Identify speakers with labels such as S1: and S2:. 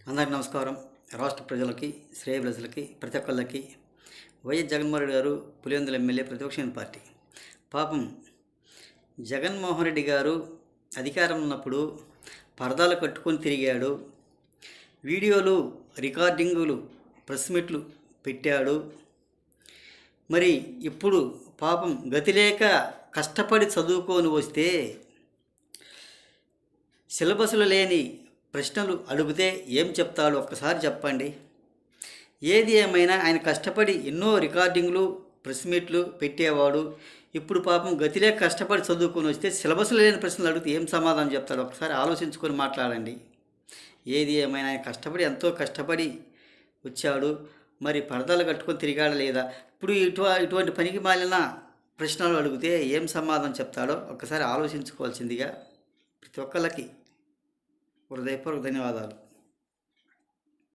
S1: అందరికీ నమస్కారం. రాష్ట్ర ప్రజలకి, శ్రేయోభిలాషులకి, ప్రతి ఒక్కళ్ళకి వైఎస్ జగన్మోహన్ రెడ్డి గారు పులివెందుల ఎమ్మెల్యే ప్రతిపక్ష పార్టీ. పాపం జగన్మోహన్ రెడ్డి గారు అధికారం ఉన్నప్పుడు పరదాలు కట్టుకొని తిరిగాడు, వీడియోలు రికార్డింగులు ప్రెస్ మీట్లు పెట్టాడు. మరి ఇప్పుడు పాపం గతిలేక కష్టపడి చదువుకొని వస్తే సిలబస్లు లేని ప్రశ్నలు అడిగితే ఏం చెప్తాడు ఒక్కసారి చెప్పండి. ఏది ఏమైనా ఆయన కష్టపడి ఎన్నో రికార్డింగ్లు ప్రెస్ మీట్లు పెట్టేవాడు. ఇప్పుడు పాపం గతిలే కష్టపడి చదువుకొని వస్తే సిలబస్ లేని ప్రశ్నలు అడిగితే ఏం సమాధానం చెప్తాడు ఒకసారి ఆలోచించుకొని మాట్లాడండి. ఏది ఏమైనా ఆయన కష్టపడి ఎంతో కష్టపడి వచ్చాడు. మరి పరదాలు కట్టుకొని తిరిగాడా లేదా? ఇప్పుడు ఇటువంటి పనికి మాలిన ప్రశ్నలు అడిగితే ఏం సమాధానం చెప్తాడో ఒక్కసారి ఆలోచించుకోవాల్సిందిగా ప్రతి ఒక్కళ్ళకి హృదయపూర్వక ధన్యవాదాలు.